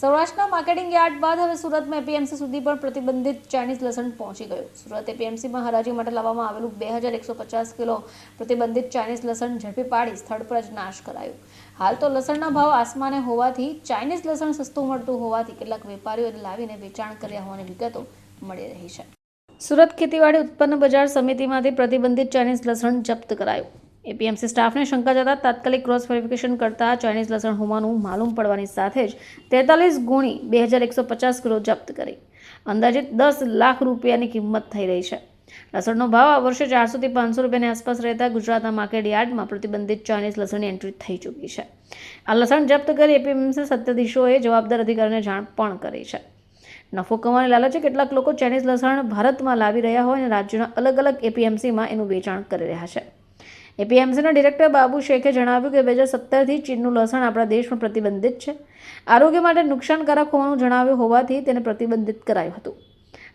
સૌરાષ્ટ્રના marketing yard બાદ હવે સુરતમાં એપીએમસી સુધી પણ પ્રતિબંધિત ચાઇનીઝ લસણ પહોંચી ગયું. સુરત એપીએમસીમાં હરાજી માટે લાવવામાં આવેલું 2150 કિલો પ્રતિબંધિત ચાઇનીઝ લસણ ઝડપી પાડી સ્થળ પર જ નાશ કરાયું. હાલ તો લસણના ભાવ આસમાને હોવાથી ચાઇનીઝ લસણ સસ્તું મળતું હોવાથી કેટલાક વેપારીઓએ લાવીને વેચાણ કર્યા હોવાની વિગતો મળી રહી છે. સુરત ખેતીવાડી ઉત્પન્ન બજાર સમિતિમાંથી પ્રતિબંધિત ચાઇનીઝ લસણ જપ્ત કરાયું. એપીએમસી સ્ટાફને શંકા જતા તાત્કાલિક ક્રોસ વેરિફિકેશન કરતા ચાઇનીઝ લસણ હોવાનું માલુમ પડવાની સાથે જ 43 ગુણી 2150 કિલો જપ્ત કરી અંદાજિત 10 લાખ રૂપિયાની કિંમત થઈ રહી છે. લસણનો ભાવ આ વર્ષે 400 થી 500 રૂપિયાની આસપાસ રહેતા ગુજરાતના માર્કેટ યાર્ડમાં પ્રતિબંધિત ચાઇનીઝ લસણની એન્ટ્રી થઈ ચૂકી છે. આ લસણ જપ્ત કરી એપીએમસી સત્તાધીશોએ જવાબદાર અધિકારીને જાણ પણ કરી છે. નફો કમાવાની લાલચે કેટલાક લોકો ચાઇનીઝ લસણ ભારતમાં લાવી રહ્યા હોય અને રાજ્યોના અલગ અલગ એપીએમસીમાં એનું વેચાણ કરી રહ્યા છે. એપીએમસીના ડિરેક્ટર બાબુ શેખે જણાવ્યું કે 2017થી ચીનનું લસણ આપણા દેશમાં પ્રતિબંધિત છે. આરોગ્ય માટે નુકસાનકારક હોવાનું જણાવ્યું હોવાથી તેને પ્રતિબંધિત કરાયું હતું.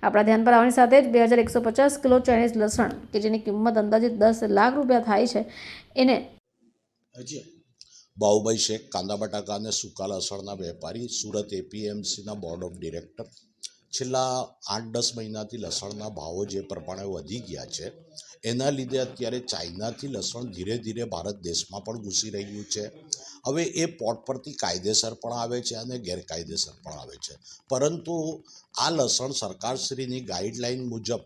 આપણા ધ્યાન પર આવવાની સાથે જ 2150 કિલો ચાઇનીઝ લસણ કે જેની કિંમત અંદાજિત 10 લાખ રૂપિયા થાય છે એને બાબુભાઈ શેખ કાંદા બટાકા અને સૂકા લસણના વેપારી, સુરત એપીએમસીના બોર્ડ ઓફ ડિરેક્ટર. છેલ્લા 8-10 મહિનાથી લસણના ભાવો જે પ્રમાણે વધી ગયા છે એના લીધે અત્યારે ચાઇનાથી લસણ ધીરે ધીરે ભારત દેશમાં પણ ઘૂસી રહ્યું છે. હવે એ પોર્ટ પરથી કાયદેસર પણ આવે છે અને ગેરકાયદેસર પણ આવે છે, પરંતુ આ લસણ સરકારશ્રીની ગાઈડલાઈન મુજબ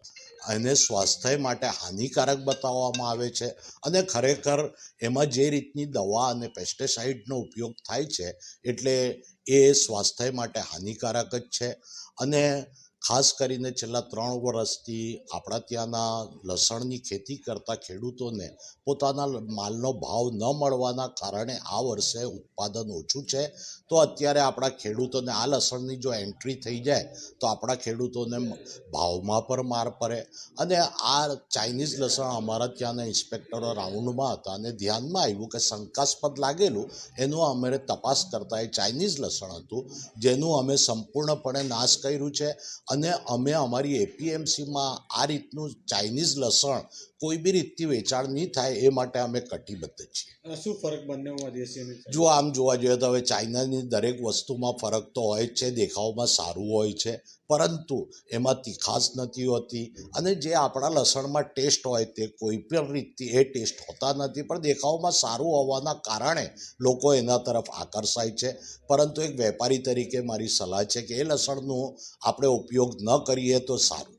એને સ્વાસ્થ્ય માટે હાનિકારક બતાવવામાં આવે છે અને ખરેખર એમાં જે રીતની દવા અને પેસ્ટિસાઇડનો ઉપયોગ થાય છે એટલે એ સ્વાસ્થ્ય માટે હાનિકારક જ છે. અને ખાસ કરીને છેલ્લા 3 વર્ષથી આપણા ત્યાંના લસણની ખેતી કરતા ખેડૂતોને પોતાના માલનો ભાવ ન મળવાના કારણે આ વર્ષે ઉત્પાદન ઓછું છે. તો અત્યારે આપણા ખેડૂતોને આ લસણની જો એન્ટ્રી થઈ જાય તો આપણા ખેડૂતોને ભાવમાં પણ માર પડે. અને આ ચાઇનીઝ લસણ અમારા ત્યાંના ઇન્સ્પેક્ટરો રાઉન્ડમાં હતા અને ધ્યાનમાં આવ્યું કે શંકાસ્પદ લાગેલું એનું અમે તપાસ કરતા એ ચાઇનીઝ લસણ હતું, જેનું અમે સંપૂર્ણપણે નાશ કર્યું છે. અને અમે અમારી એપીએમસીમાં આ રીતનું ચાઇનીઝ લસણ કોઈ બી રીતથી વેચાણ નહીં થાય એ માટે અમે કટિબદ્ધ છીએ. શું ફરક બંનેમાં દેશી? જો આમ જોવા જોઈએ તો હવે ચાઇનાની દરેક વસ્તુમાં ફરક તો હોય જ છે, દેખાવમાં સારું હોય છે પરંતુ એમાં તીખાશ નથી હોતી અને જે આપણા લસણમાં ટેસ્ટ હોય તે કોઈ પણ રીતથી એ ટેસ્ટ હોતા નથી, પણ દેખાવમાં સારું હોવાના કારણે લોકો એના તરફ આકર્ષાય છે. પરંતુ એક વેપારી તરીકે મારી સલાહ છે કે એ લસણનો આપણે ઉપયોગ ન કરીએ તો સારું.